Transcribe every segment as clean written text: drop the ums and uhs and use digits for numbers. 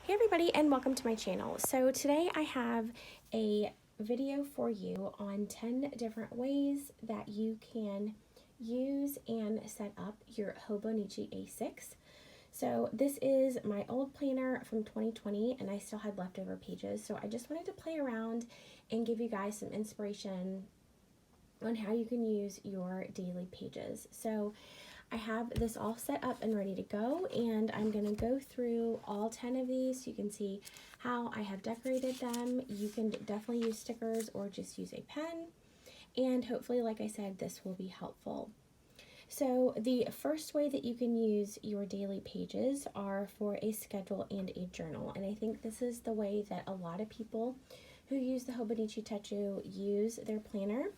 Hey everybody, and welcome to my channel. So today I have a video for you on 10 different ways that you can use and set up your Hobonichi A6. So this is my old planner from 2020 and I still had leftover pages, so I just wanted to play around and give you guys some inspiration on how you can use your daily pages. So I have this all set up and ready to go, and I'm going to go through all 10 of these so you can see how I have decorated them. You can definitely use stickers or just use a pen, and hopefully, like I said, this will be helpful. So the first way that you can use your daily pages are for a schedule and a journal, and I think this is the way that a lot of people who use the Hobonichi Techo use their planner.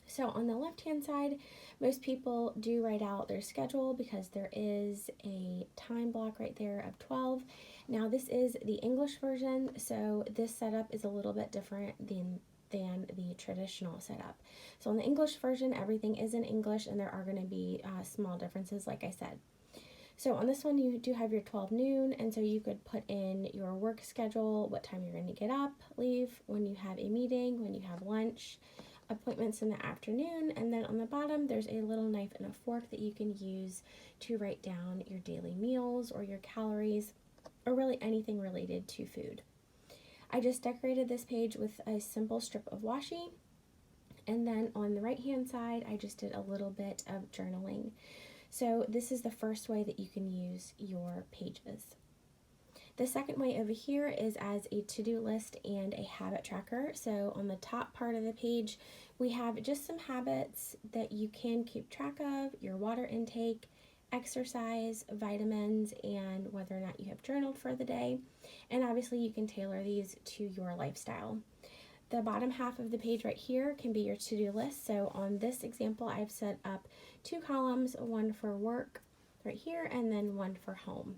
So on the left hand side, most people do write out their schedule because there is a time block right there of 12. Now this is the English version, so this setup is a little bit different than the traditional setup. So on the English version, everything is in English and there are going to be small differences, like I said. So on this one, you do have your 12 noon, and so you could put in your work schedule, what time you're going to get up, leave, when you have a meeting, when you have lunch, appointments in the afternoon, and then on the bottom there's a little knife and a fork that you can use to write down your daily meals or your calories or really anything related to food. I just decorated this page with a simple strip of washi, and then on the right hand side I just did a little bit of journaling. So this is the first way that you can use your pages. The second way over here is as a to-do list and a habit tracker. So on the top part of the page, we have just some habits that you can keep track of, your water intake, exercise, vitamins, and whether or not you have journaled for the day. And obviously you can tailor these to your lifestyle. The bottom half of the page right here can be your to-do list. So on this example, I've set up 2 columns, one for work right here and then one for home.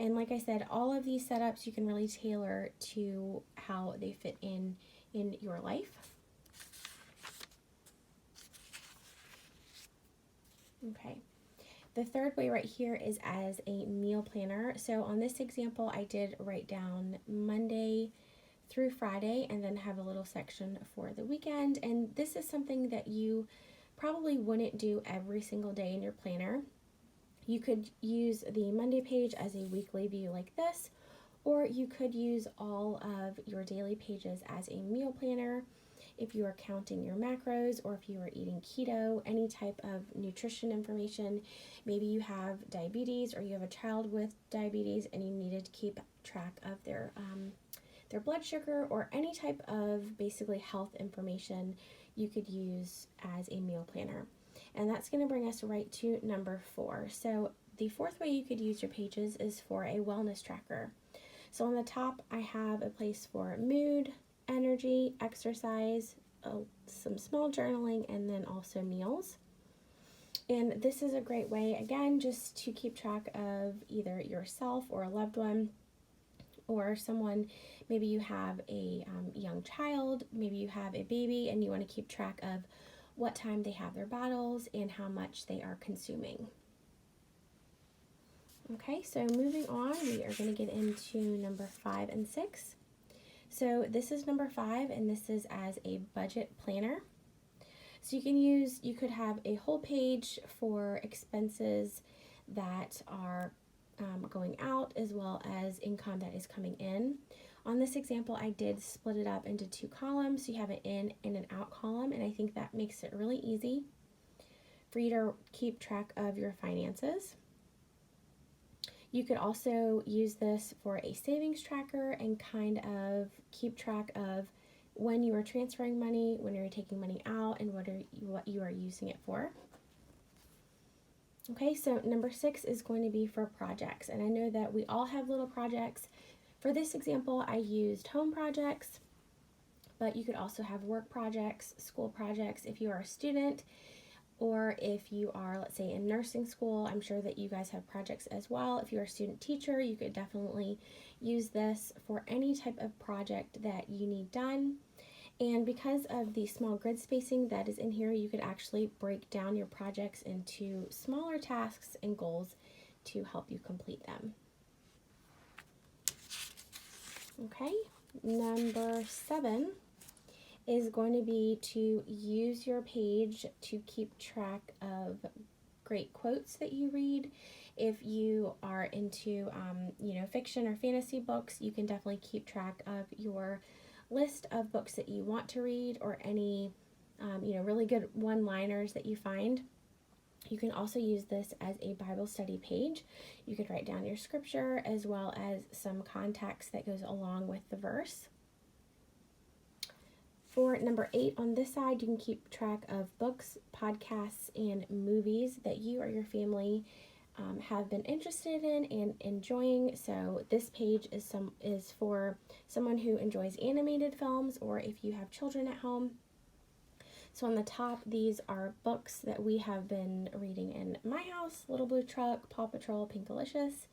And like I said, all of these setups you can really tailor to how they fit in your life. Okay. The third way right here is as a meal planner. So on this example, I did write down Monday through Friday and then have a little section for the weekend. And this is something that you probably wouldn't do every single day in your planner. You could use the Monday page as a weekly view like this, or you could use all of your daily pages as a meal planner if you are counting your macros or if you are eating keto, any type of nutrition information. Maybe you have diabetes or you have a child with diabetes and you needed to keep track of their blood sugar or any type of basically health information you could use as a meal planner. And that's going to bring us right to number 4. So the fourth way you could use your pages is for a wellness tracker. So on the top, I have a place for mood, energy, exercise, some small journaling, and then also meals. And this is a great way, again, just to keep track of either yourself or a loved one or someone. Maybe you have a young child, maybe you have a baby, and you want to keep track of what time they have their bottles and how much they are consuming. Okay, so moving on, we are going to get into number 5 and 6. So this is number 5, and this is as a budget planner. So you could have a whole page for expenses that are going out as well as income that is coming in. On this example, I did split it up into 2 columns. So you have an in and an out column, and I think that makes it really easy for you to keep track of your finances. You could also use this for a savings tracker and kind of keep track of when you are transferring money, when you're taking money out, and what you are using it for. Okay, so number 6 is going to be for projects, and I know that we all have little projects. For this example, I used home projects, but you could also have work projects, school projects if you are a student, or if you are, let's say, in nursing school. I'm sure that you guys have projects as well. If you're a student teacher, you could definitely use this for any type of project that you need done. And because of the small grid spacing that is in here, you could actually break down your projects into smaller tasks and goals to help you complete them. Okay, number 7 is going to be to use your page to keep track of great quotes that you read. If you are into, fiction or fantasy books, you can definitely keep track of your list of books that you want to read, or any, really good one-liners that you find. You can also use this as a Bible study page. You could write down your scripture as well as some context that goes along with the verse. For number 8 on this side, you can keep track of books, podcasts, and movies that you or your family have been interested in and enjoying. So this page is for someone who enjoys animated films, or if you have children at home. So on the top, these are books that we have been reading in my house: Little Blue Truck, Paw Patrol, Pinkalicious.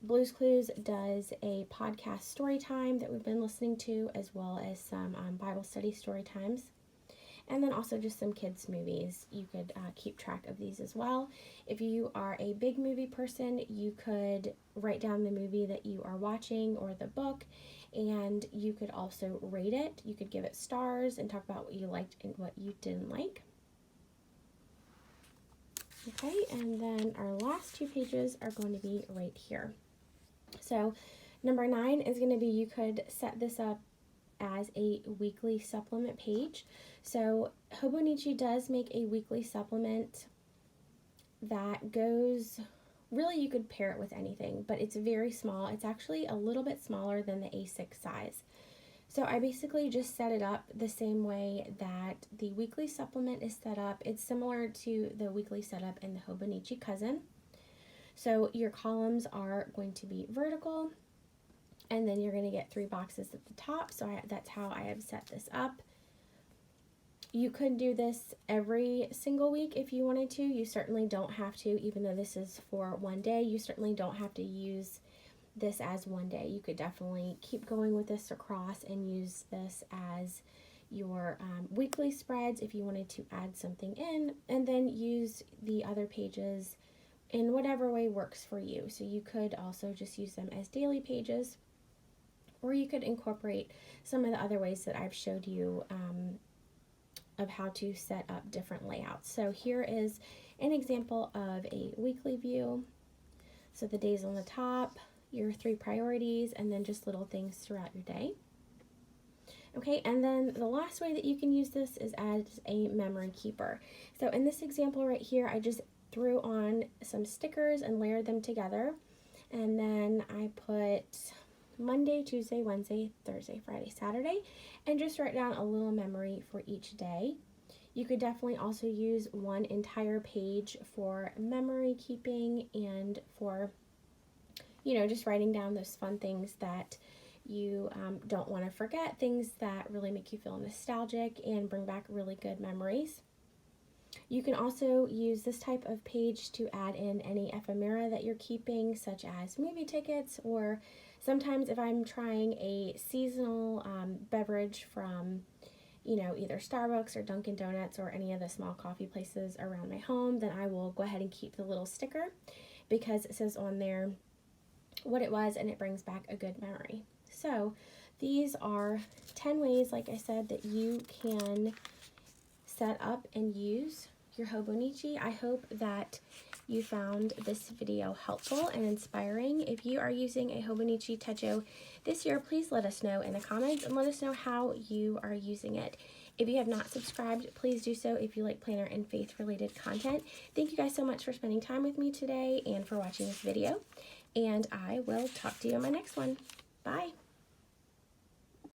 Blue's Clues does a podcast story time that we've been listening to, as well as some Bible study story times. And then also just some kids' movies. You could keep track of these as well. If you are a big movie person, you could write down the movie that you are watching or the book, and you could also rate it. You could give it stars and talk about what you liked and what you didn't like. Okay, and then our last 2 pages are going to be right here. So number 9 is going to be, you could set this up as a weekly supplement page. So Hobonichi does make a weekly supplement that goes, really you could pair it with anything, but it's very small. It's actually a little bit smaller than the A6 size. So I basically just set it up the same way that the weekly supplement is set up. It's similar to the weekly setup in the Hobonichi Cousin. So your columns are going to be vertical, and then you're going to get 3 boxes at the top. So that's how I have set this up. You could do this every single week if you wanted to. You certainly don't have to, even though this is for one day. You certainly don't have to use this as one day. You could definitely keep going with this across and use this as your weekly spreads if you wanted to add something in, and then use the other pages in whatever way works for you. So you could also just use them as daily pages, or you could incorporate some of the other ways that I've showed you of how to set up different layouts. So here is an example of a weekly view. So the days on the top, your 3 priorities, and then just little things throughout your day. Okay, and then the last way that you can use this is as a memory keeper. So in this example right here, I just threw on some stickers and layered them together, and then I put Monday, Tuesday, Wednesday, Thursday, Friday, Saturday, and just write down a little memory for each day. You could definitely also use one entire page for memory keeping and for, just writing down those fun things that you don't want to forget, things that really make you feel nostalgic and bring back really good memories. You can also use this type of page to add in any ephemera that you're keeping, such as movie tickets, or sometimes if I'm trying a seasonal beverage from, either Starbucks or Dunkin' Donuts or any of the small coffee places around my home, then I will go ahead and keep the little sticker because it says on there what it was and it brings back a good memory. So these are 10 ways, like I said, that you can set up and use your Hobonichi. I hope that you found this video helpful and inspiring. If you are using a Hobonichi Techo this year, please let us know in the comments and let us know how you are using it. If you have not subscribed, please do so if you like planner and faith related content. Thank you guys so much for spending time with me today and for watching this video. And I will talk to you in my next one. Bye.